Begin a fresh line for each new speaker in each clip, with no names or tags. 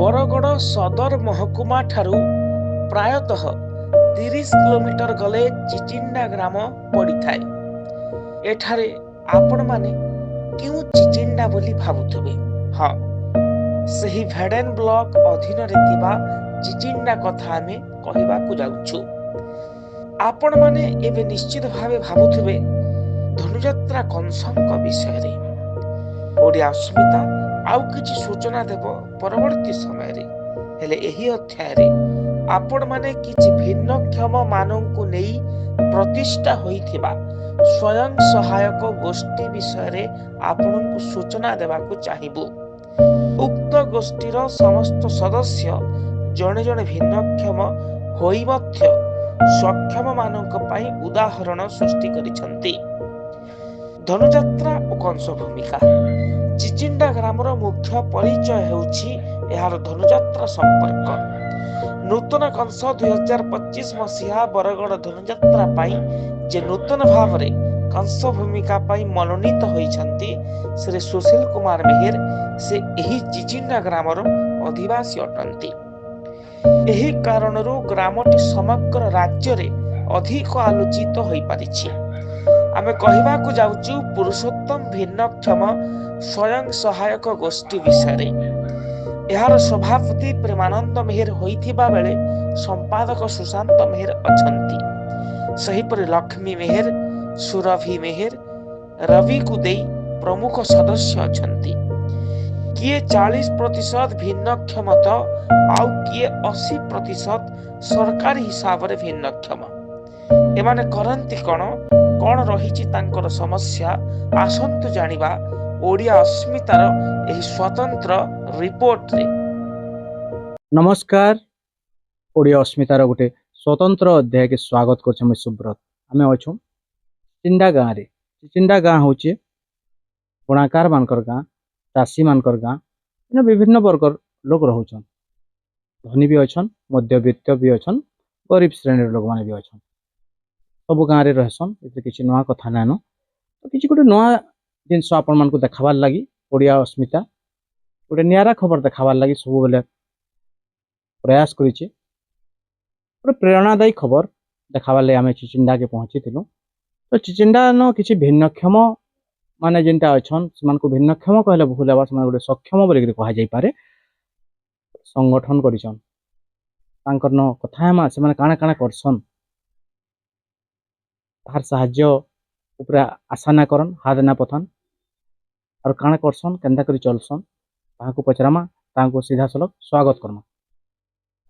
बरगड़ सदर महकुमा ठारू प्रायतः 30 किलोमीटर गले चिचिंडा ग्राम पड़ी थाए। एठारे आपण माने क्यों चिचिंडा बोली भावुथबे? हाँ, सही भेडेन ब्लॉक अधीन रे थिबा चिचिंडा कथा आमे कहिबाकू जाउछु। आपण माने एबे निश्चित भावे भावुथबे धनुଯାତ୍ରା कंसଙ୍କ विषय। ओडिया अस्मिता आउ किछि सूचना देव परवर्ती समय रे। हेले एही अध्याय रे आपण माने किछि भिन्नक्षम माननकु नेई प्रतिष्ठा होइथिबा स्वयं सहायक गोष्ठी विषय रे आपनकु सूचना देबाकू चाहिबु। उक्त गोष्ठीर समस्त सदस्य जणे जणे भिन्नक्षम होई मध्य सक्षम मानक पई उदाहरण सृष्टि करिसंती। धनुଯାତ୍ରା ओ कंस भूमिका। चिचिंडा ग्रामर मुख्य परिचय हेउछि एहार धनुଯାତ୍ରା संपर्क। नूतन कंस 2025 मसीहा बरगड़ धनुଯାତ୍ରା पाई जे नूतन भाव रे कंस भूमिका पाई मनोनीत होइछंती श्री सुशील कुमार मेहर से एही चिचिंडा ग्रामर अधिवासी अटंती। एही कारणरू ग्रामटी समग्र राज्य रे अधिक आलोचित होई पारिछि। आमे कहिबाकू जाउछु पुरुषोत्तम भिन्नक्षम स्वयं सहायक गोष्ठी विषय। एहार सभापति प्रेमानंद मेहर होइथिबा बेले संपादक सुशांत मेहर अछंती। सहीपरि लक्ष्मी मेहर, सुरभि मेहर, रवि कुदेई प्रमुख सदस्य अछंती। किए 40% भिन्नक्षम तो आउ किए 80% सरकारी हिसाब रे भिन्नक्षम। एमाने करंती कौन रही तांकर समस्या आसंतु जानिबा ओडिया अस्मितार एही स्वतंत्र रिपोर्ट रे।
नमस्कार, ओडिया अस्मितार गोटे स्वतंत्र अध्याय के स्वागत करछे। मैं सुब्रत। आमे अछू चिचिंडा गाँव रे। चिचिंडा गाँव होचे बुणाकार मानकर गाँ, चाषी मानकर गाँ। इन विभिन्न वर्गर लोग रहउछन। धनी भी अछन, मध्यवित्त भी अछन, गरीब श्रेणी लोग माने भी अछन। सब गाँव रे रहसन। एते किछि नवा कथा नानो, तो किछि गोटे नवा जिनस आपण मानकु देखाबार लागि ओडिया अस्मिता गोटे नियारा खबर देखाबार लागि सब बेले प्रयास करिछि। गोटे प्रेरणादायी खबर देखाबार लागि आमे चिचिंडा के पहुंचीथिलु। तो चिचिंडा न किछि भिन्नक्षम माने जिनटा अछन सेमानकु भिन्नक्षम कहले भूल हेबा, सेमान गोटे सक्षम बोली कहा जाई पारे संगठन करिछन। तांकर न कथा मा सेमान काना काना करसन, तार साहाय्य उपरा आशा ना करन, हाथ ना पथन, और काना करसन केंदा करी चलसन ताहाको पचरामा, ताहाको सीधा सलग स्वागत करमा।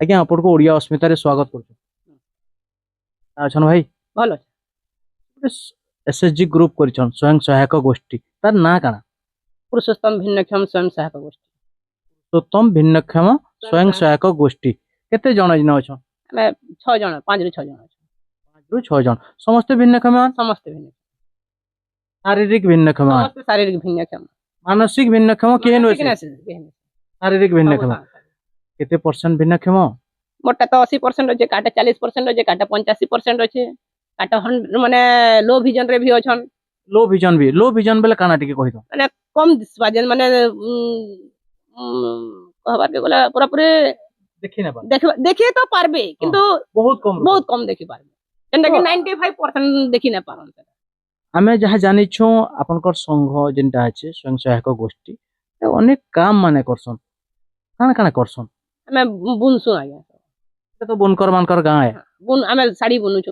आज्ञा आपण को ओडिया अस्मिता रे स्वागत करछु। अछन भाई
भलो
एसएचजी ग्रुप करिछन स्वयं सहायक गोष्ठी, तार ना काना?
पुरुषोत्तम भिन्नक्षम स्वयं सहायक गोष्ठी।
पुरुषोत्तम भिन्नक्षम स्वयं सहायक गोष्ठी केते जण जिन अछन?
हमें 6 जण, 5 ରୁ 6 जण अछन।
5 ରୁ 6 जण समस्त भिन्नक्षम,
समस्त भिन्न,
शारीरिक भिन्नक्षम,
समस्त शारीरिक भिन्नक्षम,
मानसिक भिन्नक्षम के नो शारीरिक भिन्नक्षम केते परसेंट भिन्नक्षम?
मोटा तो 80% अछि, काटा 40% अछि, काटा 85% अछि, काटा माने लो विजन रे भी अछन।
लो विजन बेले काना टिके कहि दो
माने कम दिसबा जेन माने कहबार के गला पूरा पूरे देखिए तो पारबे, किंतु बहुत कम देखि पारबे। जेंटा कि 95% देखि ना पारन।
आमे जहा जानि छु आपनकर संघ जिनटा अछि स्वयं सहायक गोष्ठी अनेक काम माने करसन। काना काना करसन?
हमें बुनसु आगे
तो बुनकर मानकर गाँ है।
बुन हमें साड़ी बुनु छु।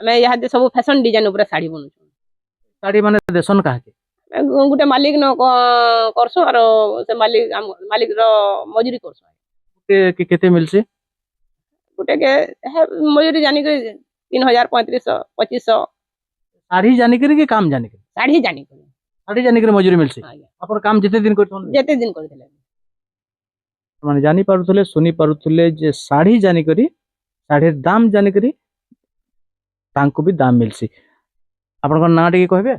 हमें यहाँ दे सब फैशन डिजाइन ऊपर साड़ी बुनु छु।
साड़ी माने देसन काहे के?
गुटे मालिक न करसु, और से मालिक रो मजूरी करसु।
के केते मिलसे?
गुटे के मजूरी जानि के 3000, 3500, 2500।
साड़ी जानि के काम जानि के?
साड़ी जानि के
मजूरी मिलसे। अपन काम जते दिन करथन?
जते दिन करथिले।
माने जानि पारुथले, सुनी पारुथले जे साड़ी जानि करी, साड़ी दाम जानि करी तांको भी दाम मिलसी। अपन को ना टिके कहबे?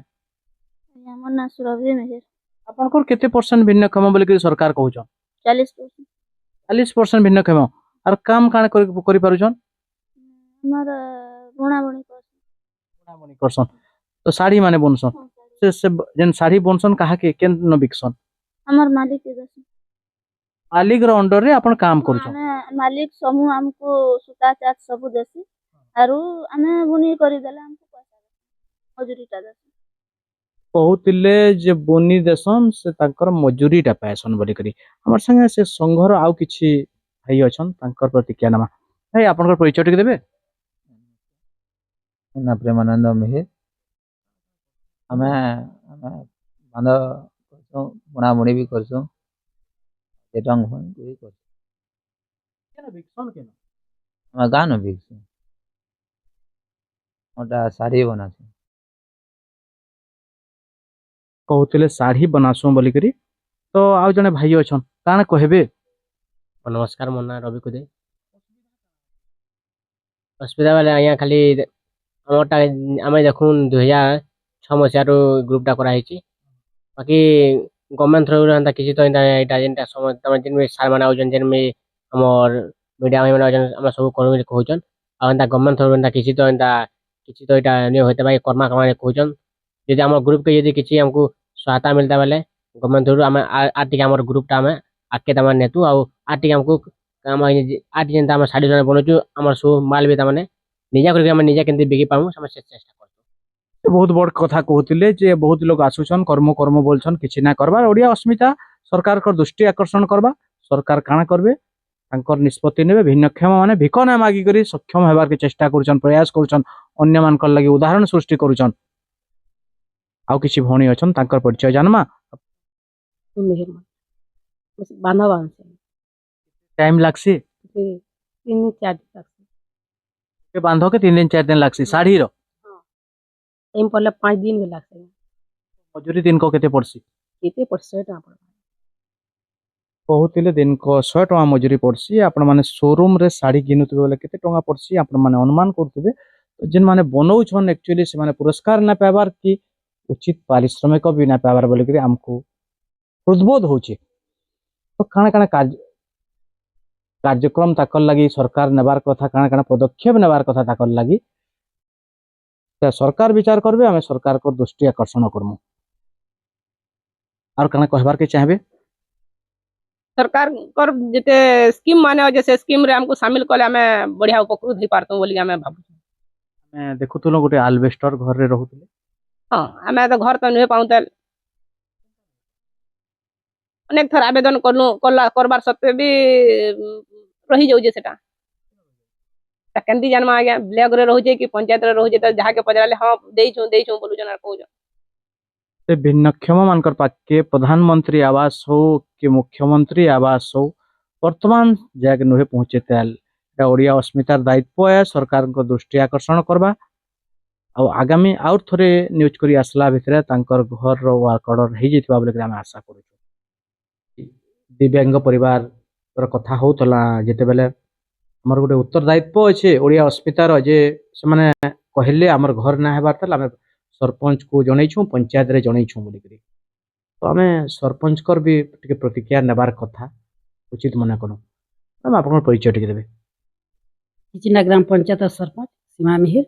हमर ना सुरभि मेहर।
अपन को केते परसेंट भिन्नक्षम बोले कि सरकार कहउछन?
40%।
40% भिन्नक्षम। और काम काना करि पारुछन?
हमर बुणाबुणी
करसन। तो साड़ी माने बुनसन। से जेन साड़ी बुनसन काहा के केन न बिकसन?
हमर मालिक के दस
मालिक रो अंडर रे अपन काम करूछन।
हमें मालिक समूह हमको सूता चाट सब देसी आरु हमें बुनी करी देले हमको पैसा मजूरीटा देसी
कहूतिले जे बोनी देसन से तांकर मजूरी टा पाएसन बोली करी हमर संगे से संघर आउ किछि भाई अछन तांकर प्रतिक्रिया नमा भाई आपनकर परिचय टिक देबे।
ना प्रेमानंद मिहिर हमें हमें बांध करछो बुଣା बुणी भी करछो ये रंग फंग भी करछो
केना बिकसन केना
हमें गानो बिकछो ओटा साड़ी बनाछो
कहूतिले साड़ी बनासो बोली करी तो आउ जने भाई अछन काना कहबे।
नमस्कार मो ना रवि कुदे असुविधा बेले आज्ञा खाली आमटा आम देखुन 2006 मसीह ग्रुपटा कराई बाकी गवर्नमेंट थ्रू एंता किसी तो एटा जेनटा समय तमे जिन में सार माने आउजन जिन में हमर मीडिया में आउजन हम सब कर्मी कहउजन आ एंता गवर्नमेंट थ्रू एंता किसी तो एटा नहीं होते भाई कर्मा कमाने कहउजन यदि हमर ग्रुप के यदि किसी हमको सहायता मिलता बेले गवर्नमेंट थ्रू हम आर्थिक हमर ग्रुपटा में आके तमे नेतु आ आर्थिक हमको हम आर्थिक जेनता हम साड़ी जने बनोचु हमर सो माल भी तमने निजा करके हम निजा केंति बिकी पामु हम चेष्टा करछु।
बहुत बड़ कथा कहूतिले जे बहुत लोग आसुछन कर्म कर्म बोलछन किछि ना करबार ओडिया अस्मिता सरकार कर दृष्टि आकर्षण करबा सरकार काना करबे तांकर निष्पत्ति नेबे भिन्नक्षम माने भिक ना मागी करी सक्षम हेबार के चेष्टा करूछन प्रयास करूछन अन्य मानकर लागि उदाहरण सृष्टि करूछन। आउ किछि भौणी अछन तांकर परिचय जानमा
मेहरबान बस बांधा बांध से
टाइम लागसी
3-4 दिन तक
के बांधो के 3 दिन 4 दिन लागसी साड़ी रो
टाइम पहले 5 दिन में लागसे
मजूरी दिन को केते पड़सी
केते परसेंट आपण
कहूतिले दिन को 100 टका मजूरी पड़सी आपण माने शोरूम रे साड़ी किनुतबे बोले केते टका पड़सी आपण माने अनुमान करतबे तो जिन माने बनौछन एक्चुअली से माने पुरस्कार ना पाबार की उचित पारिश्रमिक भी ना पाबार बोले कि हमको हृदबोध होचे तो काना काना कार्यक्रम ताकल लगी सरकार नेबार कथा काना काना पदक्षेप नेबार कथा ताकल लगी तो सरकार विचार करबे हमें सरकार को दृष्टि आकर्षण करमु और काना कहबार के चाहबे
सरकार कर जेते स्कीम माने जैसे स्कीम रे हमको शामिल करले हमें बढ़िया उपकृत ही पारतो बोली हमें भाबु
मैं देखुतलो गोटे अल्बेस्टर घर रे रहउतले
हां हमें तो घर तो नहीं पाउतल अनेक थर आवेदन करबार सत्वे भी रही जाऊ जे सेटा केंदी जन्म आ गया ब्लैक रे रहू जे कि पंचायत रे रहू जे त जहा के पजराले हां देई छु बोलू जन कहू
से भिन्नक्षम मानकर पाके प्रधानमंत्री आवास हो कि मुख्यमंत्री आवास हो वर्तमान जाके नुहे पहुंचे तेल ओडिया अस्मितार दायित्व है सरकार को दृष्टि आकर्षण करबा आ आगामी आउर थरे न्यूज करी आसला भितरे तांकर घर रो वर्क ऑर्डर हे जितबा बोले हम आशा करू दिव्यांग परिवार कथा होतला जेते बेले हमर गोटे उत्तरदायित्व अच्छे ओडिया अस्मितार जे से माने कहले हमर घर ना हेबार तल हमें सरपंच को जनईछु पंचायत रे जनईछु बोली करी तो हमें सरपंच कर भी टिके प्रतिक्रिया नेबार कथा उचित मने करू हम आपन परिचय टिके देबे।
चिचिना ग्राम पंचायत सरपंच सीमा मिहिर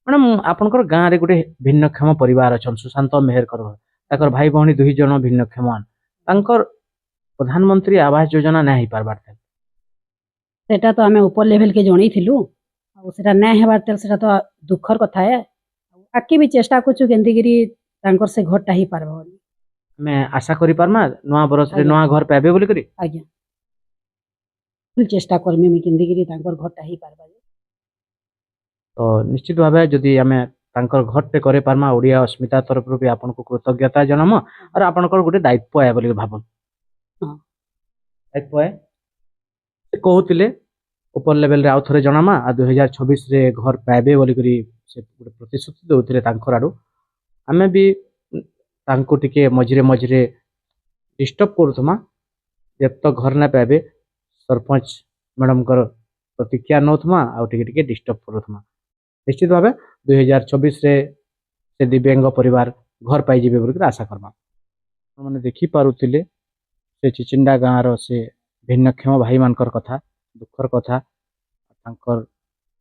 मैडम आपनकर गाँ रे गोटे भिन्नक्षम परिवार अछन सुशांत मेहर कर ताकर भाई बहनी 2 जन भिन्नक्षमान तांकर प्रधानमंत्री आवास योजना ना ही पारबार थे
सेटा तो हमें ऊपर लेवल के जणी थिलु आ सेटा ना हेबार तेल सेटा तो दुखर कथा है आके भी चेष्टा करछु केंदी गिरी तांकर से घरटा ही पारबो
मैं आशा करी पारमा नवा बरस रे नवा घर पाबे बोली करी
आज्ञा फुल चेष्टा करमी मी केंदी गिरी तांकर घरटा ही पारबा
तो निश्चित भावे जदि हमें तांकर घर पे करे पारमा ओडिया अस्मिता तरफ भी आपन को कृतज्ञता जनाम और आपनकर गोटे दायित्व है बोली भाबन
हां
दायित्व है कहूतिले ऊपर लेवल रे आउ थरे जनामा आ 2026 रे घर पाबे बोली करी से गोटे प्रतिश्रुति दउथिले तांकर आडू हमें भी तांको टिके मझिरे डिस्टर्ब करूथमा जब तक घर ना पाबे सरपंच मैडम कर प्रतिक्रिया नौथमा आ टिके डिस्टर्ब करूथमा निश्चित भावे 2026 रे से दिव्यांग परिवार घर पाई जिबे बोली आशा करबा माने देखि पारुतिले से चिचिंडा गाँ रो से भिन्नक्षम भाई मानकर कथा दुखर कथा तांकर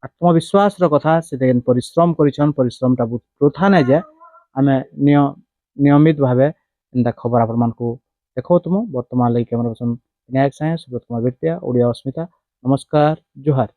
आत्मविश्वास रो कथा से देन परिश्रम करिछन परिश्रमटा बहुत प्रथा नै जाय हमें नियमित भावे इंदा खबर आपन मान को देखो तुम वर्तमान लगी कैमरा पर्सन विनायक साहे सुब्रत कुमार बेटिया ओडिया अस्मिता नमस्कार जुहार।